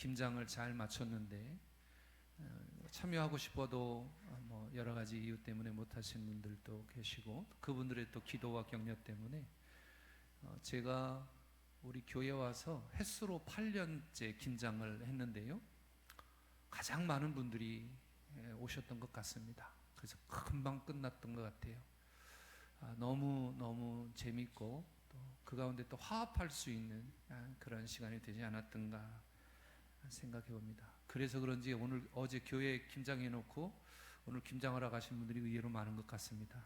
김장을 잘 마쳤는데 참여하고 싶어도 여러 가지 이유 때문에 못하신 분들도 계시고 그분들의 또 기도와 격려 때문에 제가 우리 교회 와서 횟수로 8년째 김장을 했는데요, 가장 많은 분들이 오셨던 것 같습니다. 그래서 금방 끝났던 것 같아요. 너무 재밌고 또 그 가운데 또 화합할 수 있는 그런 시간이 되지 않았던가 생각해 봅니다. 그래서 그런지 어제 교회에 김장해 놓고 오늘 김장하러 가신 분들이 의외로 많은 것 같습니다.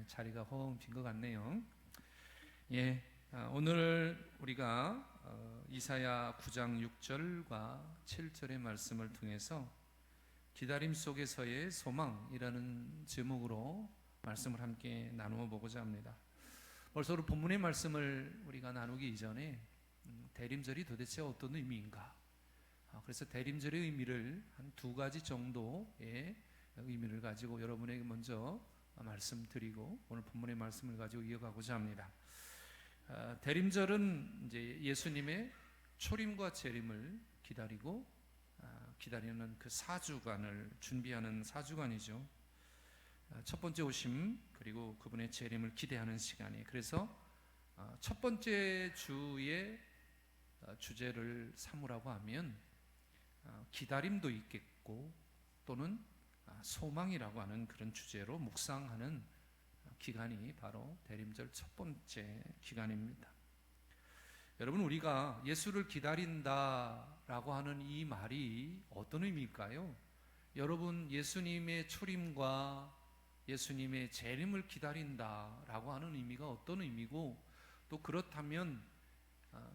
자리가 허웅 빈 것 같네요. 오늘 우리가 이사야 9장 6절과 7절의 말씀을 통해서 기다림 속에서의 소망이라는 제목으로 말씀을 함께 나누어 보고자 합니다. 벌써 우리 본문의 말씀을 우리가 나누기 이전에 대림절이 도대체 어떤 의미인가, 그래서 대림절의 의미를 한 두 가지 정도의 의미를 가지고 여러분에게 먼저 말씀드리고 오늘 본문의 말씀을 가지고 이어가고자 합니다. 대림절은 이제 예수님의 초림과 재림을 기다리는 그 4주간을 준비하는 4주간이죠. 첫 번째 오심 그리고 그분의 재림을 기대하는 시간이에요. 그래서 첫 번째 주의 주제를 삼으라고 하면 기다림도 있겠고 또는 소망이라고 하는 그런 주제로 묵상하는 기간이 바로 대림절 첫 번째 기간입니다. 여러분, 우리가 예수를 기다린다라고 하는 이 말이 어떤 의미일까요? 여러분, 예수님의 초림과 예수님의 재림을 기다린다라고 하는 의미가 어떤 의미고, 또 그렇다면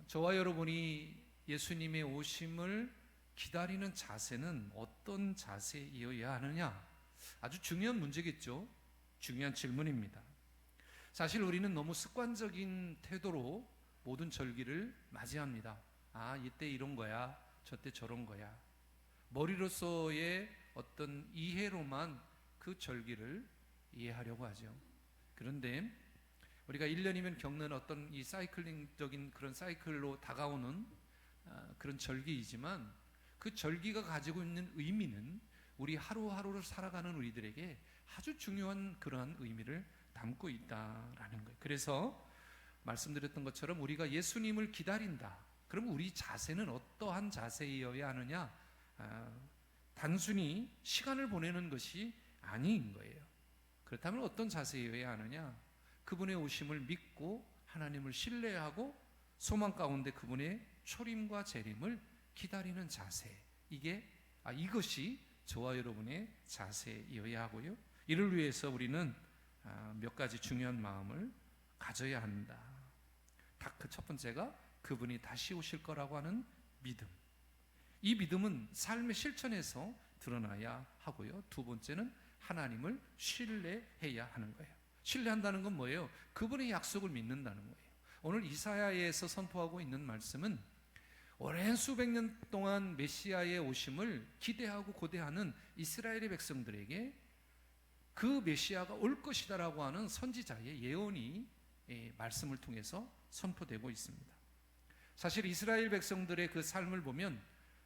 저와 여러분이 예수님의 오심을 기다리는 자세는 어떤 자세이어야 하느냐? 아주 중요한 문제겠죠. 중요한 질문입니다. 사실 우리는 너무 습관적인 태도로 모든 절기를 맞이합니다. 이때 이런 거야, 저때 저런 거야. 머리로서의 어떤 이해로만 그 절기를 이해하려고 하죠. 그런데 우리가 1년이면 겪는 어떤 이 사이클링적인 그런 사이클로 다가오는 그런 절기이지만 그 절기가 가지고 있는 의미는 우리 하루하루를 살아가는 우리들에게 아주 중요한 그러한 의미를 담고 있다라는 거예요. 그래서 말씀드렸던 것처럼 우리가 예수님을 기다린다. 그럼 우리 자세는 어떠한 자세이어야 하느냐? 단순히 시간을 보내는 것이 아닌 거예요. 그렇다면 어떤 자세여야 하느냐? 그분의 오심을 믿고 하나님을 신뢰하고 소망 가운데 그분의 초림과 재림을 기다리는 자세. 이것이 저와 여러분의 자세여야 하고요. 이를 위해서 우리는 몇 가지 중요한 마음을 가져야 한다. 그 첫 번째가 그분이 다시 오실 거라고 하는 믿음. 이 믿음은 삶의 실천에서 드러나야 하고요. 두 번째는 하나님을 신뢰해야 하는 거예요. 신뢰한다는 건 뭐예요? 그분의 약속을 믿는다는 거예요. 오늘 이사야에서 선포하고 있는 말씀은 오랜 수백 년 동안 메시아의 오심을 기대하고 고대하는 이스라엘의 백성들에게 그 메시아가 올 것이다라고 하는 선지자의 예언이 말씀을 통해서 선포되고 있습니다. 사실 이스라엘 백성들의 그 삶을 보면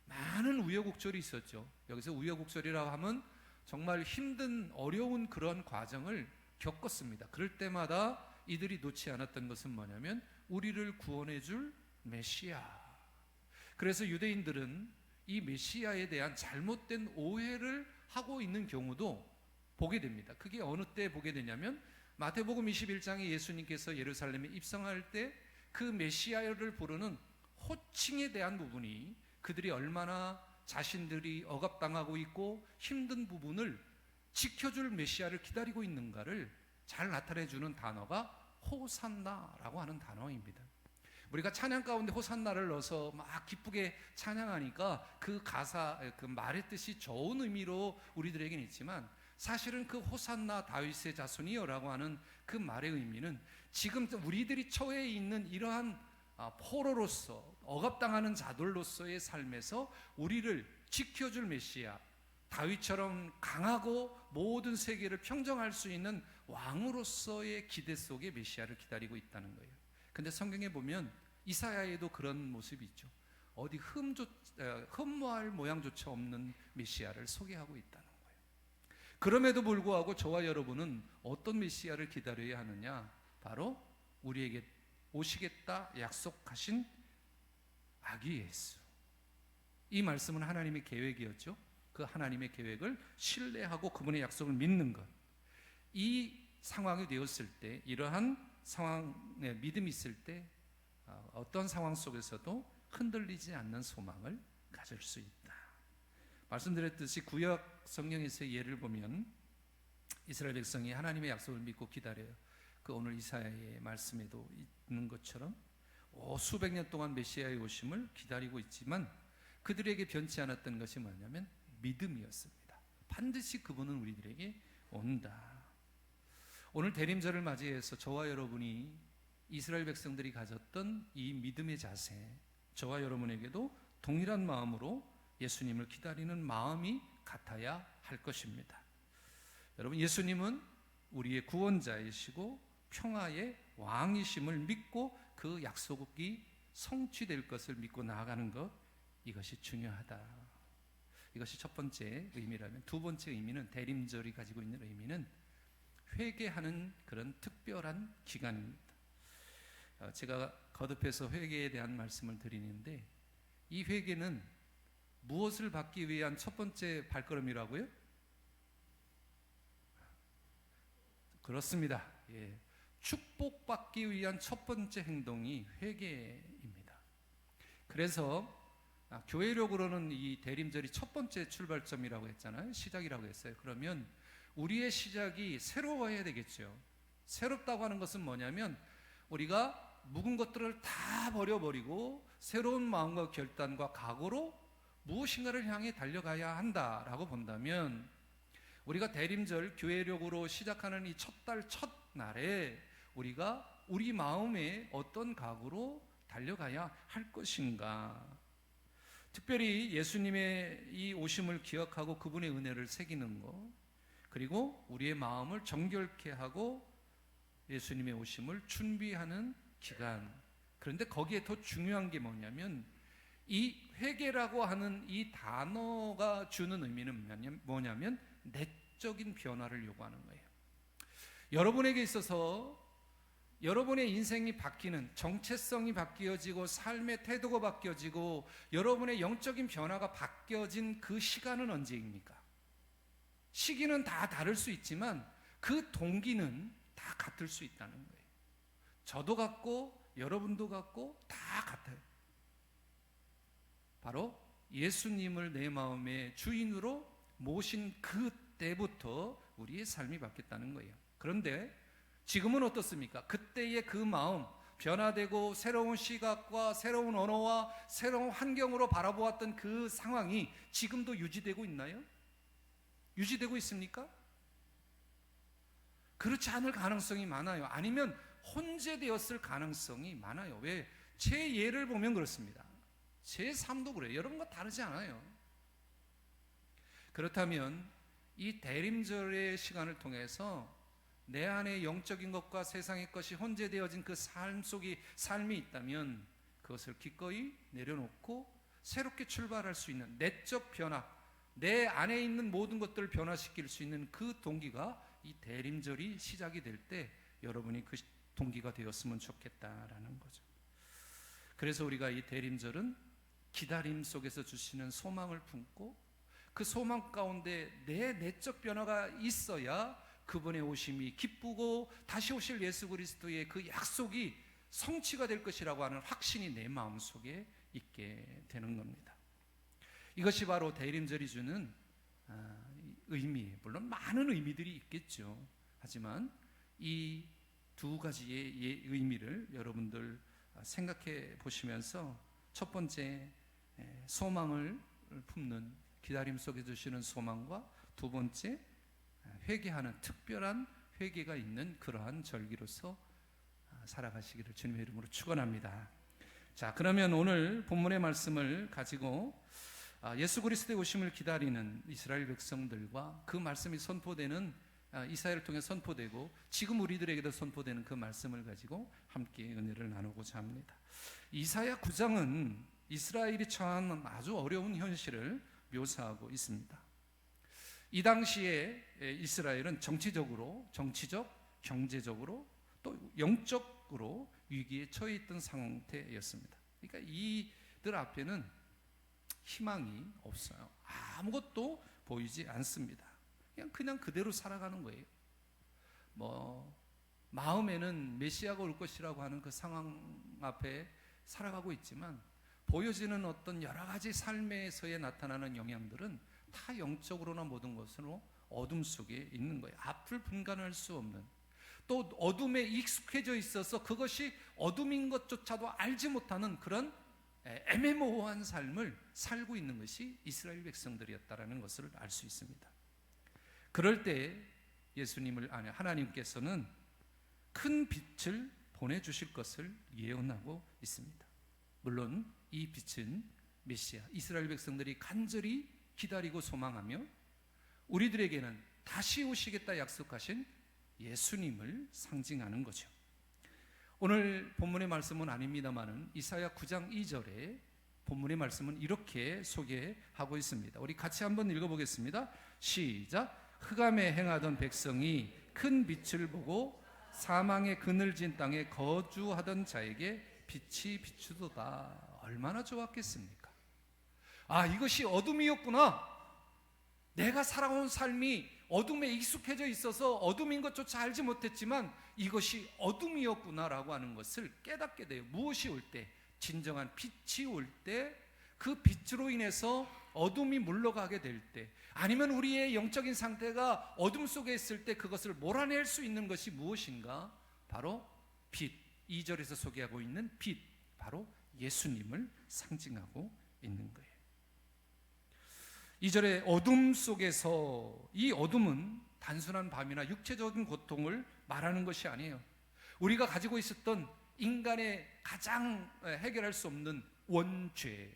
많은 우여곡절이 있었죠. 여기서 우여곡절이라고 하면 정말 힘든 어려운 그런 과정을 겪었습니다. 그럴 때마다 이들이 놓지 않았던 것은 뭐냐면 우리를 구원해 줄 메시아. 그래서 유대인들은 이 메시아에 대한 잘못된 오해를 하고 있는 경우도 보게 됩니다. 그게 어느 때 보게 되냐면 마태복음 21장에 예수님께서 예루살렘에 입성할 때 그 메시아를 부르는 호칭에 대한 부분이 그들이 얼마나 자신들이 억압당하고 있고 힘든 부분을 지켜줄 메시아를 기다리고 있는가를 잘 나타내주는 단어가 호산나라고 하는 단어입니다. 우리가 찬양 가운데 호산나를 넣어서 막 기쁘게 찬양하니까 그 가사, 그 말의 뜻이 좋은 의미로 우리들에게는 있지만 사실은 그 호산나 다윗의 자손이여라고 하는 그 말의 의미는 지금 우리들이 처해 있는 이러한 포로로서 억압당하는 자들로서의 삶에서 우리를 지켜줄 메시아, 다윗처럼 강하고 모든 세계를 평정할 수 있는 왕으로서의 기대 속에 메시아를 기다리고 있다는 거예요. 근데 성경에 보면 이사야에도 그런 모습이 있죠. 어디 흠모할 모양조차 없는 메시아를 소개하고 있다는 거예요. 그럼에도 불구하고 저와 여러분은 어떤 메시아를 기다려야 하느냐? 바로 우리에게 오시겠다 약속하신 아기 예수. 이 말씀은 하나님의 계획이었죠. 그 하나님의 계획을 신뢰하고 그분의 약속을 믿는 것. 이 상황이 되었을 때, 이러한 상황에 믿음이 있을 때 어떤 상황 속에서도 흔들리지 않는 소망을 가질 수 있다. 말씀드렸듯이 구약 성경에서의 예를 보면 이스라엘 백성이 하나님의 약속을 믿고 기다려요. 그 오늘 이사야의 말씀에도 있는 것처럼 수백 년 동안 메시아의 오심을 기다리고 있지만 그들에게 변치 않았던 것이 뭐냐면 믿음이었습니다. 반드시 그분은 우리들에게 온다. 오늘 대림절을 맞이해서 저와 여러분이 이스라엘 백성들이 가졌던 이 믿음의 자세, 저와 여러분에게도 동일한 마음으로 예수님을 기다리는 마음이 같아야 할 것입니다. 여러분, 예수님은 우리의 구원자이시고 평화의 왕이심을 믿고 그 약속이 성취될 것을 믿고 나아가는 것, 이것이 중요하다. 이것이 첫 번째 의미라면, 두 번째 의미는, 대림절이 가지고 있는 의미는 회개하는 그런 특별한 기간입니다. 제가 거듭해서 회개에 대한 말씀을 드리는데, 이 회개는 무엇을 받기 위한 첫 번째 발걸음이라고요? 그렇습니다. 예. 축복받기 위한 첫 번째 행동이 회개입니다. 그래서 교회력으로는 이 대림절이 첫 번째 출발점이라고 했잖아요. 시작이라고 했어요. 그러면 우리의 시작이 새로워야 되겠죠. 새롭다고 하는 것은 뭐냐면 우리가 묵은 것들을 다 버려버리고 새로운 마음과 결단과 각오로 무엇인가를 향해 달려가야 한다라고 본다면, 우리가 대림절 교회력으로 시작하는 이 첫 달 첫날에 우리가 우리 마음에 어떤 각오로 달려가야 할 것인가. 특별히 예수님의 이 오심을 기억하고 그분의 은혜를 새기는 것, 그리고 우리의 마음을 정결케 하고 예수님의 오심을 준비하는 기간. 그런데 거기에 더 중요한 게 뭐냐면, 이 회개라고 하는 이 단어가 주는 의미는 뭐냐면 내적인 변화를 요구하는 거예요. 여러분에게 있어서 여러분의 인생이 바뀌는, 정체성이 바뀌어지고 삶의 태도가 바뀌어지고 여러분의 영적인 변화가 바뀌어진 그 시간은 언제입니까? 시기는 다 다를 수 있지만 그 동기는 다 같을 수 있다는 거예요. 저도 같고 여러분도 같고 다 같아요. 바로 예수님을 내 마음의 주인으로 모신 그때부터 우리의 삶이 바뀌었다는 거예요. 그런데 지금은 어떻습니까? 그때의 그 마음, 변화되고 새로운 시각과 새로운 언어와 새로운 환경으로 바라보았던 그 상황이 지금도 유지되고 있나요? 유지되고 있습니까? 그렇지 않을 가능성이 많아요. 아니면 혼재되었을 가능성이 많아요. 왜? 제 예를 보면 그렇습니다. 제 삶도 그래요. 여러분과 다르지 않아요. 그렇다면 이 대림절의 시간을 통해서 내 안에 영적인 것과 세상의 것이 혼재되어진 그 삶 속에 삶이 있다면 그것을 기꺼이 내려놓고 새롭게 출발할 수 있는 내적 변화, 내 안에 있는 모든 것들을 변화시킬 수 있는 그 동기가 이 대림절이 시작이 될 때 여러분이 그 동기가 되었으면 좋겠다라는 거죠. 그래서 우리가 이 대림절은 기다림 속에서 주시는 소망을 품고 그 소망 가운데 내 내적 변화가 있어야 그분의 오심이 기쁘고 다시 오실 예수 그리스도의 그 약속이 성취가 될 것이라고 하는 확신이 내 마음속에 있게 되는 겁니다. 이것이 바로 대림절이 주는 의미예요. 물론 많은 의미들이 있겠죠. 하지만 이 두 가지의 의미를 여러분들 생각해 보시면서 첫 번째, 소망을 품는, 기다림 속에 주시는 소망과 두 번째, 회개하는 특별한 회개가 있는 그러한 절기로서 살아가시기를 주님의 이름으로 축원합니다. 자, 그러면 오늘 본문의 말씀을 가지고 예수 그리스도의 오심을 기다리는 이스라엘 백성들과 그 말씀이 선포되는 이사야를 통해 선포되고 지금 우리들에게도 선포되는 그 말씀을 가지고 함께 은혜를 나누고자 합니다. 이사야 9장은 이스라엘이 처한 아주 어려운 현실을 묘사하고 있습니다. 이 당시에 이스라엘은 정치적, 경제적으로 또 영적으로 위기에 처해 있던 상태였습니다. 그러니까 이들 앞에는 희망이 없어요. 아무것도 보이지 않습니다. 그냥 그대로 살아가는 거예요. 마음에는 메시아가 올 것이라고 하는 그 상황 앞에 살아가고 있지만 보여지는 어떤 여러 가지 삶에서의 나타나는 영향들은 다 영적으로나 모든 것으로 어둠 속에 있는 거예요. 앞을 분간할 수 없는, 또 어둠에 익숙해져 있어서 그것이 어둠인 것조차도 알지 못하는 그런 애매모호한 삶을 살고 있는 것이 이스라엘 백성들이었다라는 것을 알 수 있습니다. 그럴 때 하나님께서는 큰 빛을 보내주실 것을 예언하고 있습니다. 물론 이 빛은 메시아, 이스라엘 백성들이 간절히 기다리고 소망하며 우리들에게는 다시 오시겠다 약속하신 예수님을 상징하는 거죠. 오늘 본문의 말씀은 아닙니다만은 이사야 9장 2절에 본문의 말씀은 이렇게 소개하고 있습니다. 우리 같이 한번 읽어보겠습니다. 시작. 흑암에 행하던 백성이 큰 빛을 보고 사망의 그늘진 땅에 거주하던 자에게 빛이 비추도다. 얼마나 좋았겠습니까? 이것이 어둠이었구나. 내가 살아온 삶이 어둠에 익숙해져 있어서 어둠인 것조차 알지 못했지만 이것이 어둠이었구나라고 하는 것을 깨닫게 돼요. 무엇이 올 때? 진정한 빛이 올 때, 그 빛으로 인해서 어둠이 물러가게 될 때, 아니면 우리의 영적인 상태가 어둠 속에 있을 때 그것을 몰아낼 수 있는 것이 무엇인가? 바로 빛, 2절에서 소개하고 있는 빛, 바로 예수님을 상징하고 있는 거예요. 2절의 어둠 속에서, 이 어둠은 단순한 밤이나 육체적인 고통을 말하는 것이 아니에요. 우리가 가지고 있었던 인간의 가장 해결할 수 없는 원죄,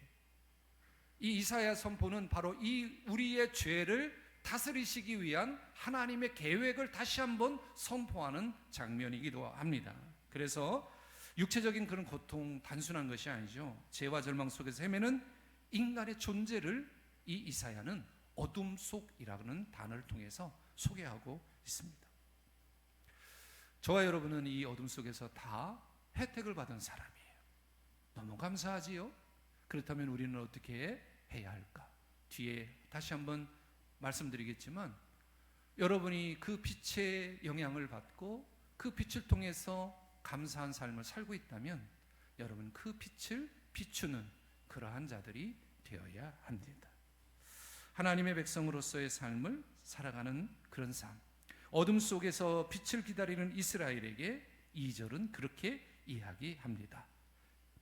이 이사야 선포는 바로 이 우리의 죄를 다스리시기 위한 하나님의 계획을 다시 한번 선포하는 장면이기도 합니다. 그래서 육체적인 그런 고통, 단순한 것이 아니죠. 죄와 절망 속에서 헤매는 인간의 존재를 이 이사야는 어둠 속이라는 단어를 통해서 소개하고 있습니다. 저와 여러분은 이 어둠 속에서 다 혜택을 받은 사람이에요. 너무 감사하지요? 그렇다면 우리는 어떻게 해야 할까? 뒤에 다시 한번 말씀드리겠지만, 여러분이 그 빛의 영향을 받고 그 빛을 통해서 감사한 삶을 살고 있다면 여러분 그 빛을 비추는 그러한 자들이 되어야 합니다. 하나님의 백성으로서의 삶을 살아가는 그런 삶, 어둠 속에서 빛을 기다리는 이스라엘에게 2절은 그렇게 이야기합니다.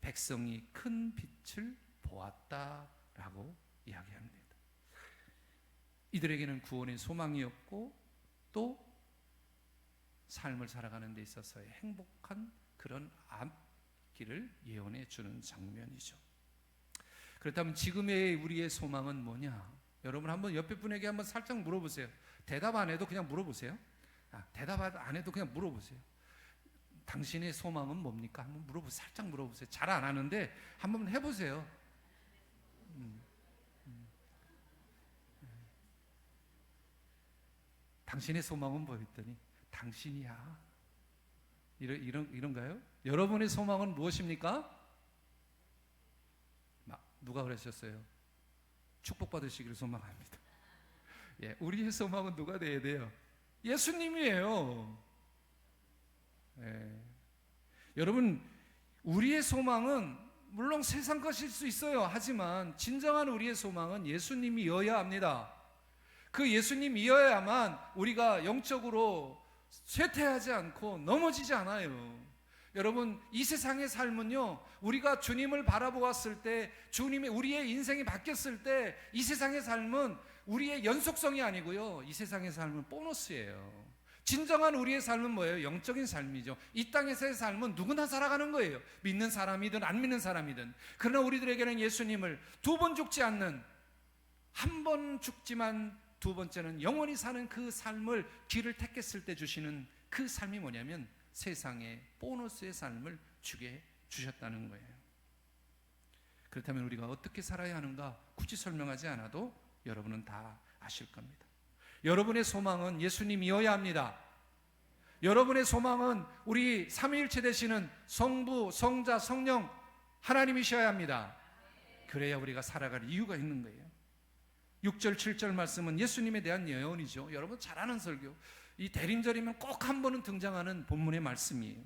백성이 큰 빛을 보았다라고 이야기합니다. 이들에게는 구원의 소망이었고 또 삶을 살아가는 데 있어서의 행복한 그런 앞길을 예언해 주는 장면이죠. 그렇다면 지금의 우리의 소망은 뭐냐? 여러분 한번 옆에 분에게 한번 살짝 물어보세요. 대답 안 해도 그냥 물어보세요. 대답 안 해도 그냥 물어보세요. 당신의 소망은 뭡니까? 한번 물어보세요. 살짝 물어보세요. 잘 안 하는데 한번 해보세요. 당신의 소망은 뭐였더니 당신이야. 이런가요? 여러분의 소망은 무엇입니까? 누가 그러셨어요? 축복받으시기를 소망합니다. 예, 우리의 소망은 누가 돼야 돼요? 예수님이에요. 예. 여러분, 우리의 소망은 물론 세상 것일 수 있어요. 하지만 진정한 우리의 소망은 예수님이어야 합니다. 그 예수님이어야만 우리가 영적으로 쇠퇴하지 않고 넘어지지 않아요. 여러분, 이 세상의 삶은요, 우리가 주님을 바라보았을 때, 우리의 인생이 바뀌었을 때, 이 세상의 삶은 우리의 연속성이 아니고요, 이 세상의 삶은 보너스예요. 진정한 우리의 삶은 뭐예요? 영적인 삶이죠. 이 땅에서의 삶은 누구나 살아가는 거예요. 믿는 사람이든 안 믿는 사람이든. 그러나 우리들에게는 예수님을 두 번 죽지 않는, 한 번 죽지만 두 번째는 영원히 사는 그 삶을 길을 택했을 때 주시는 그 삶이 뭐냐면 세상의 보너스의 삶을 주게 주셨다는 거예요. 그렇다면 우리가 어떻게 살아야 하는가 굳이 설명하지 않아도 여러분은 다 아실 겁니다. 여러분의 소망은 예수님이어야 합니다. 여러분의 소망은 우리 삼위일체 되시는 성부, 성자, 성령 하나님이셔야 합니다. 그래야 우리가 살아갈 이유가 있는 거예요. 6절, 7절 말씀은 예수님에 대한 예언이죠. 여러분 잘 아는 설교, 이 대림절이면 꼭 한 번은 등장하는 본문의 말씀이에요.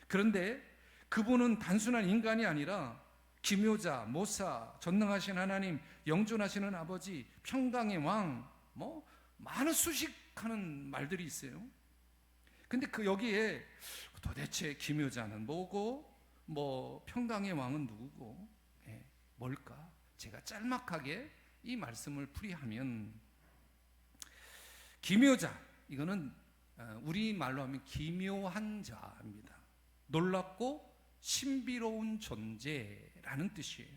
그런데 그분은 단순한 인간이 아니라 기묘자, 모사, 전능하신 하나님, 영존하시는 아버지, 평강의 왕, 많은 수식하는 말들이 있어요. 근데 여기에 도대체 기묘자는 뭐고, 평강의 왕은 누구고, 뭘까? 제가 짤막하게 이 말씀을 풀이하면, 기묘자, 이거는 우리말로 하면 기묘한 자입니다. 놀랍고 신비로운 존재라는 뜻이에요.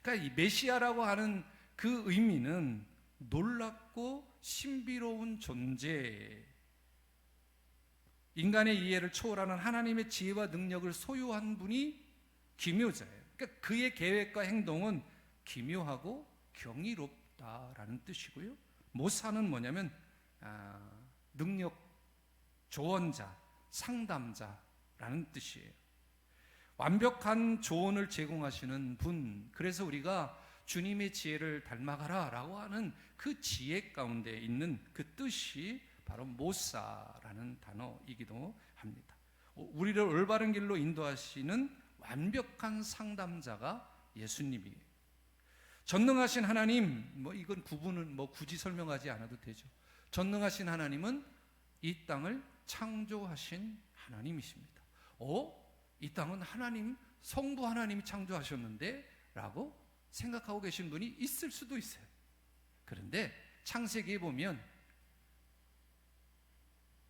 그러니까 이 메시아라고 하는 그 의미는 놀랍고 신비로운 존재, 인간의 이해를 초월하는 하나님의 지혜와 능력을 소유한 분이 기묘자예요. 그러니까 그의 계획과 행동은 기묘하고 경이롭다라는 뜻이고요. 모사는 뭐냐면 능력 조언자, 상담자라는 뜻이에요. 완벽한 조언을 제공하시는 분, 그래서 우리가 주님의 지혜를 닮아가라 라고 하는 그 지혜 가운데 있는 그 뜻이 바로 모사라는 단어이기도 합니다. 우리를 올바른 길로 인도하시는 완벽한 상담자가 예수님이에요. 전능하신 하나님, 이건 구분은 굳이 설명하지 않아도 되죠. 전능하신 하나님은 이 땅을 창조하신 하나님이십니다. 이 땅은 하나님, 성부 하나님이 창조하셨는데? 라고 생각하고 계신 분이 있을 수도 있어요. 그런데 창세기에 보면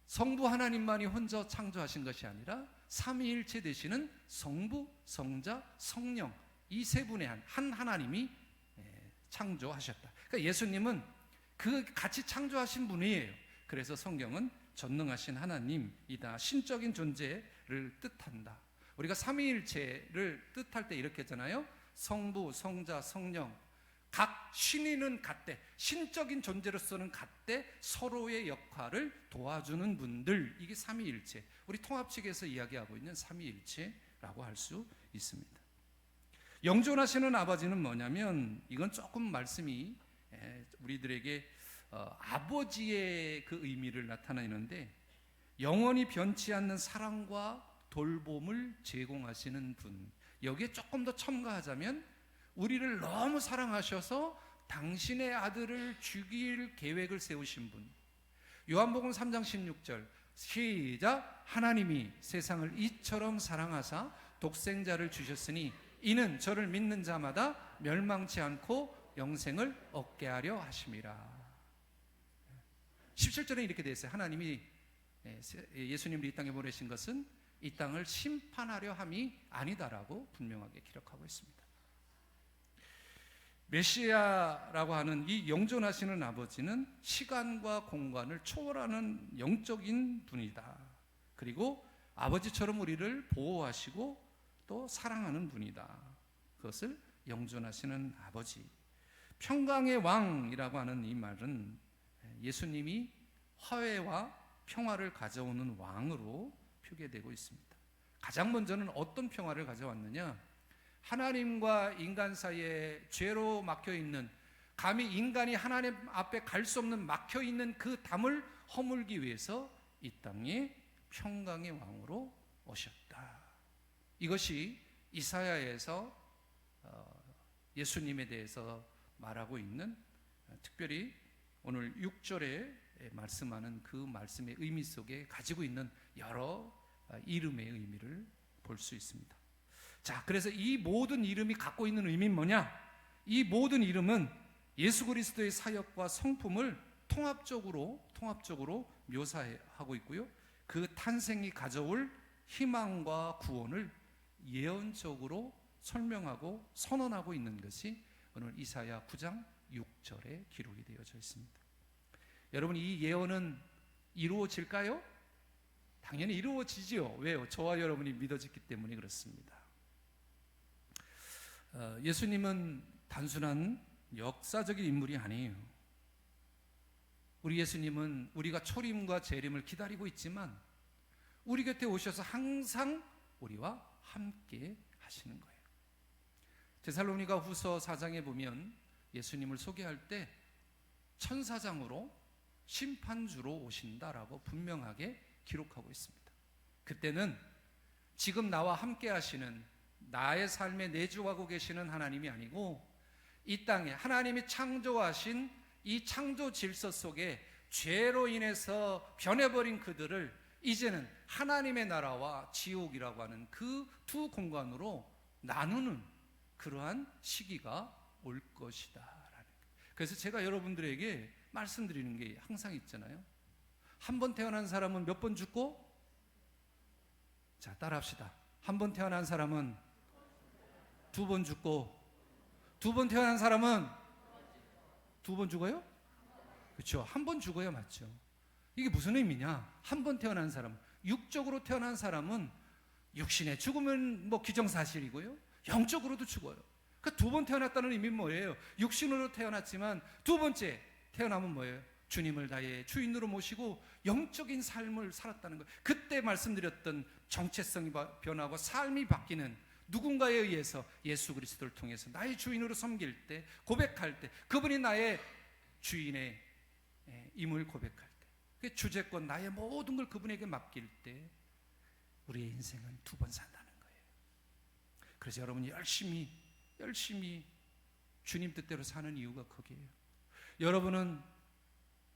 성부 하나님만이 혼자 창조하신 것이 아니라 삼위일체 되시는 성부, 성자, 성령, 이 세 분의 한 하나님이 창조하셨다. 그러니까 예수님은 그 같이 창조하신 분이에요. 그래서 성경은 전능하신 하나님이다, 신적인 존재를 뜻한다. 우리가 삼위일체를 뜻할 때 이렇게 했잖아요. 성부, 성자, 성령, 각 신인은 같대, 신적인 존재로서는 같대 서로의 역할을 도와주는 분들, 이게 삼위일체, 우리 통합측에서 이야기하고 있는 삼위일체라고 할 수 있습니다. 영존하시는 아버지는 뭐냐면, 이건 조금 말씀이 우리들에게 아버지의 그 의미를 나타내는데, 영원히 변치 않는 사랑과 돌봄을 제공하시는 분, 여기에 조금 더 첨가하자면 우리를 너무 사랑하셔서 당신의 아들을 죽일 계획을 세우신 분. 요한복음 3장 16절 시작. 하나님이 세상을 이처럼 사랑하사 독생자를 주셨으니 이는 저를 믿는 자마다 멸망치 않고 영생을 얻게 하려 하심이라. 17절에 이렇게 되어 있어요. 하나님이 예수님을 이 땅에 보내신 것은 이 땅을 심판하려 함이 아니다라고 분명하게 기록하고 있습니다. 메시아라고 하는 이 영존하시는 아버지는 시간과 공간을 초월하는 영적인 분이다. 그리고 아버지처럼 우리를 보호하시고 또 사랑하는 분이다. 그것을 영존하시는 아버지. 평강의 왕이라고 하는 이 말은 예수님이 화해와 평화를 가져오는 왕으로 표기되고 있습니다. 가장 먼저는 어떤 평화를 가져왔느냐? 하나님과 인간 사이에 죄로 막혀있는, 감히 인간이 하나님 앞에 갈 수 없는 막혀있는 그 담을 허물기 위해서 이 땅에 평강의 왕으로 오셨다. 이것이 이사야에서 예수님에 대해서 말하고 있는, 특별히 오늘 6절에 말씀하는 그 말씀의 의미 속에 가지고 있는 여러 이름의 의미를 볼 수 있습니다. 자, 그래서 이 모든 이름이 갖고 있는 의미는 뭐냐? 이 모든 이름은 예수 그리스도의 사역과 성품을 통합적으로 묘사하고 있고요. 그 탄생이 가져올 희망과 구원을 예언적으로 설명하고 선언하고 있는 것이 오늘 이사야 9장 6절에 기록이 되어져 있습니다. 여러분, 이 예언은 이루어질까요? 당연히 이루어지죠. 왜요? 저와 여러분이 믿어졌기 때문에 그렇습니다. 예수님은 단순한 역사적인 인물이 아니에요. 우리 예수님은 우리가 초림과 재림을 기다리고 있지만 우리 곁에 오셔서 항상 우리와 함께 하시는 거예요. 데살로니가 후서 4장에 보면 예수님을 소개할 때 천사장으로 심판주로 오신다라고 분명하게 기록하고 있습니다. 그때는 지금 나와 함께 하시는, 나의 삶에 내주하고 계시는 하나님이 아니고 이 땅에 하나님이 창조하신 이 창조 질서 속에 죄로 인해서 변해버린 그들을 이제는 하나님의 나라와 지옥이라고 하는 그 두 공간으로 나누는 그러한 시기가 올 것이다. 그래서 제가 여러분들에게 말씀드리는 게 항상 있잖아요. 한 번 태어난 사람은 몇 번 죽고? 자, 따라합시다. 한 번 태어난 사람은 두 번 죽고, 두 번 태어난 사람은 두 번 죽어요? 그렇죠. 한 번 죽어야 맞죠. 이게 무슨 의미냐? 한 번 태어난 사람, 육적으로 태어난 사람은 육신의 죽음은 뭐 기정사실이고요, 영적으로도 죽어요. 그러니까 두 번 태어났다는 의미는 뭐예요? 육신으로 태어났지만 두 번째 태어나면 뭐예요? 주님을 나의 주인으로 모시고 영적인 삶을 살았다는 거예요. 그때 말씀드렸던 정체성이 변하고 삶이 바뀌는, 누군가에 의해서 예수 그리스도를 통해서 나의 주인으로 섬길 때, 고백할 때, 그분이 나의 주인의 임을 고백할 때, 주제권, 나의 모든 걸 그분에게 맡길 때 우리의 인생은 두 번 산다는 거예요. 그래서 여러분이 열심히 주님 뜻대로 사는 이유가 거기에요. 여러분은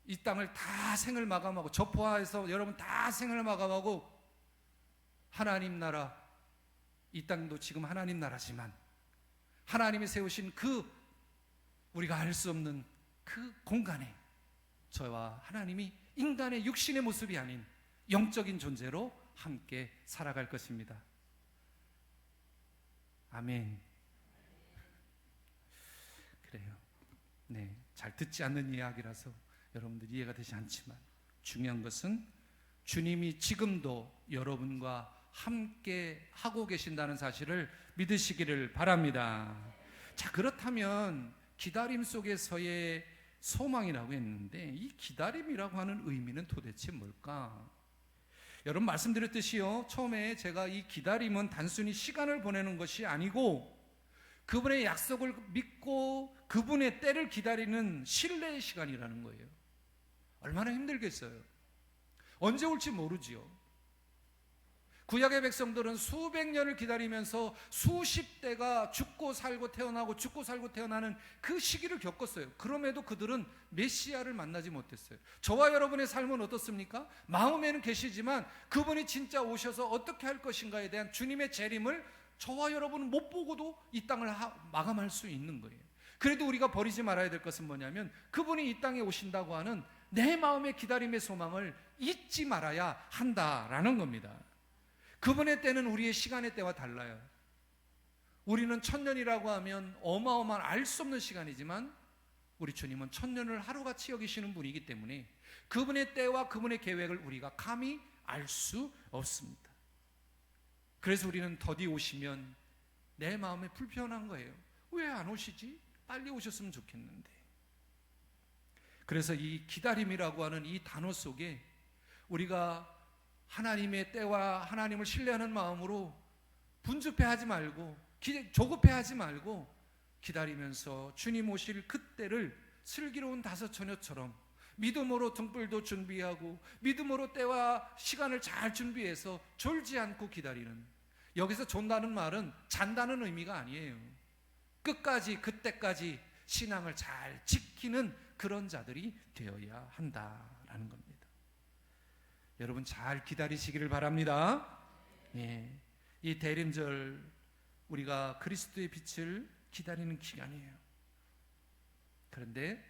이 땅을 다 생을 마감하고, 저 포함해서 여러분 다 생을 마감하고 하나님 나라, 이 땅도 지금 하나님 나라지만 하나님이 세우신 그 우리가 알 수 없는 그 공간에 저와 하나님이 인간의 육신의 모습이 아닌 영적인 존재로 함께 살아갈 것입니다. 아멘. 그래요. 네, 잘 듣지 않는 이야기라서 여러분들 이해가 되지 않지만 중요한 것은 주님이 지금도 여러분과 함께 하고 계신다는 사실을 믿으시기를 바랍니다. 자, 그렇다면 기다림 속에서의 소망이라고 했는데 이 기다림이라고 하는 의미는 도대체 뭘까? 여러분 말씀드렸듯이요, 처음에 제가 이 기다림은 단순히 시간을 보내는 것이 아니고 그분의 약속을 믿고 그분의 때를 기다리는 신뢰의 시간이라는 거예요. 얼마나 힘들겠어요. 언제 올지 모르지요. 구약의 백성들은 수백 년을 기다리면서 수십 대가 죽고 살고 태어나고 죽고 살고 태어나는 그 시기를 겪었어요. 그럼에도 그들은 메시아를 만나지 못했어요. 저와 여러분의 삶은 어떻습니까? 마음에는 계시지만 그분이 진짜 오셔서 어떻게 할 것인가에 대한 주님의 재림을 저와 여러분은 못 보고도 이 땅을 마감할 수 있는 거예요. 그래도 우리가 버리지 말아야 될 것은 뭐냐면 그분이 이 땅에 오신다고 하는 내 마음의 기다림의 소망을 잊지 말아야 한다라는 겁니다. 그분의 때는 우리의 시간의 때와 달라요. 우리는 천년이라고 하면 어마어마한 알 수 없는 시간이지만 우리 주님은 천년을 하루같이 여기시는 분이기 때문에 그분의 때와 그분의 계획을 우리가 감히 알 수 없습니다. 그래서 우리는 더디 오시면 내 마음에 불편한 거예요. 왜 안 오시지? 빨리 오셨으면 좋겠는데. 그래서 이 기다림이라고 하는 이 단어 속에 우리가 하나님의 때와 하나님을 신뢰하는 마음으로 분주해하지 말고 조급해하지 말고 기다리면서 주님 오실 그때를 슬기로운 다섯 처녀처럼 믿음으로 등불도 준비하고 믿음으로 때와 시간을 잘 준비해서 졸지 않고 기다리는, 여기서 존다는 말은 잔다는 의미가 아니에요. 끝까지 그때까지 신앙을 잘 지키는 그런 자들이 되어야 한다라는 겁니다. 여러분 잘 기다리시기를 바랍니다. 예, 이 대림절 우리가 그리스도의 빛을 기다리는 기간이에요. 그런데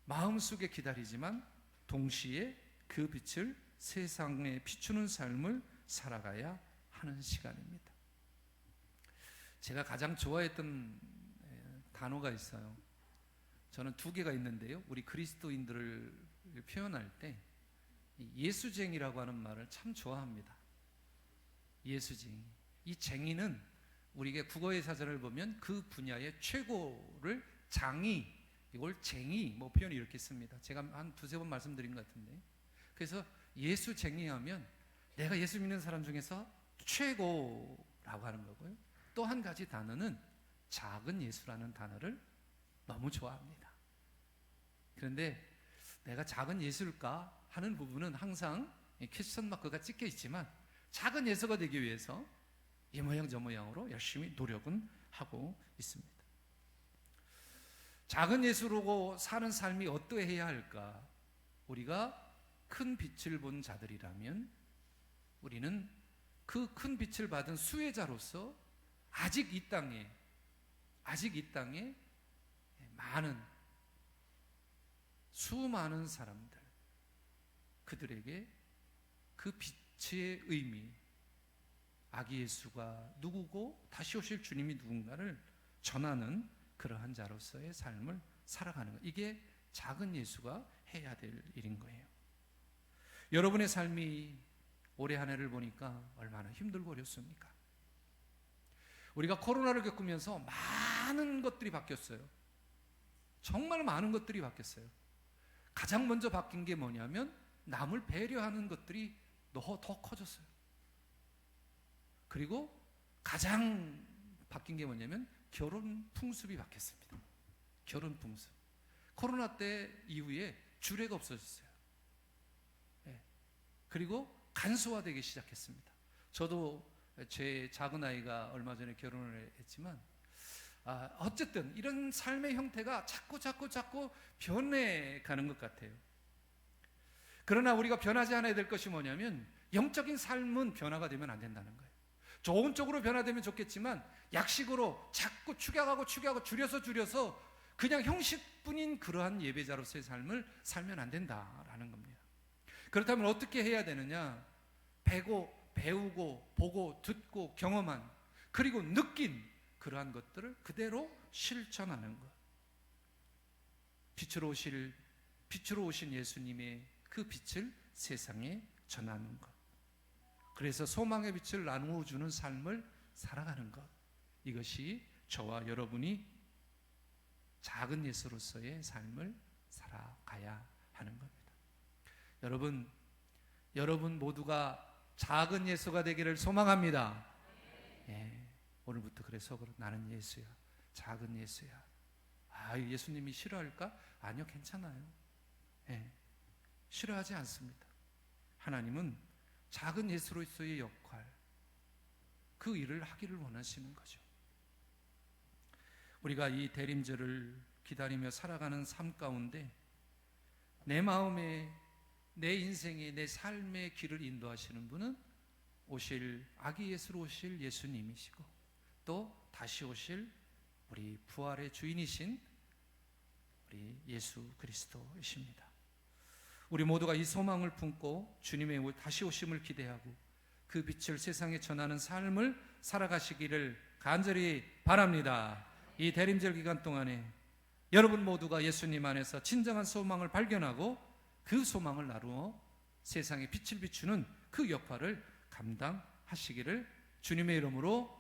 마음속에 기다리지만 동시에 그 빛을 세상에 비추는 삶을 살아가야 하는 시간입니다. 제가 가장 좋아했던 단어가 있어요. 저는 두 개가 있는데요, 우리 그리스도인들을 표현할 때 예수쟁이라고 하는 말을 참 좋아합니다. 예수쟁이. 이 쟁이는 우리가 국어의 사전을 보면 그 분야의 최고를 장이, 이걸 쟁이, 뭐 표현이 이렇게 씁니다. 제가 한 두세 번 말씀드린 것 같은데, 그래서 예수쟁이하면 내가 예수 믿는 사람 중에서 최고라고 하는 거고요. 또 한 가지 단어는 작은 예수라는 단어를 너무 좋아합니다. 그런데 내가 작은 예수일까 하는 부분은 항상 퀘스천 마크가 찍혀 있지만, 작은 예수가 되기 위해서 이 모양 저 모양으로 열심히 노력은 하고 있습니다. 작은 예수로 사는 삶이 어떠해야 할까? 우리가 큰 빛을 본 자들이라면 우리는 그 큰 빛을 받은 수혜자로서 아직 이 땅에 많은, 수많은 사람들, 그들에게 그 빛의 의미, 아기 예수가 누구고 다시 오실 주님이 누군가를 전하는 그러한 자로서의 삶을 살아가는 것, 이게 작은 예수가 해야 될 일인 거예요. 여러분의 삶이 올해 한 해를 보니까 얼마나 힘들고 어렵습니까? 우리가 코로나를 겪으면서 많은 것들이 바뀌었어요. 정말 많은 것들이 바뀌었어요. 가장 먼저 바뀐 게 뭐냐면 남을 배려하는 것들이 더 커졌어요. 그리고 가장 바뀐 게 뭐냐면 결혼 풍습이 바뀌었습니다. 결혼 풍습. 코로나 때 이후에 주례가 없어졌어요. 네. 그리고 간소화되기 시작했습니다. 저도 제 작은 아이가 얼마 전에 결혼을 했지만, 어쨌든 이런 삶의 형태가 자꾸 변해가는 것 같아요. 그러나 우리가 변하지 않아야 될 것이 뭐냐면 영적인 삶은 변화가 되면 안 된다는 거예요. 좋은 쪽으로 변화되면 좋겠지만 약식으로 자꾸 축약하고 줄여서 그냥 형식뿐인 그러한 예배자로서의 삶을 살면 안 된다라는 겁니다. 그렇다면 어떻게 해야 되느냐? 배우고 보고 듣고 경험한, 그리고 느낀 그러한 것들을 그대로 실천하는 것. 빛으로 오신 예수님의 그 빛을 세상에 전하는 것. 그래서 소망의 빛을 나누어 주는 삶을 살아가는 것. 이것이 저와 여러분이 작은 예수로서의 삶을 살아가야 하는 겁니다. 여러분 모두가 작은 예수가 되기를 소망합니다. 예, 오늘부터 그래서 나는 예수야, 작은 예수야. 예수님이 싫어할까? 아니요, 괜찮아요. 예, 싫어하지 않습니다. 하나님은 작은 예수로서의 역할, 그 일을 하기를 원하시는 거죠. 우리가 이 대림절을 기다리며 살아가는 삶 가운데 내 마음에, 내 인생에, 내 삶의 길을 인도하시는 분은 아기 예수로 오실 예수님이시고, 또 다시 오실 우리 부활의 주인이신 우리 예수 그리스도이십니다. 우리 모두가 이 소망을 품고 주님의 다시 오심을 기대하고 그 빛을 세상에 전하는 삶을 살아가시기를 간절히 바랍니다. 이 대림절 기간 동안에 여러분 모두가 예수님 안에서 진정한 소망을 발견하고 그 소망을 나누어 세상에 빛을 비추는 그 역할을 감당하시기를 주님의 이름으로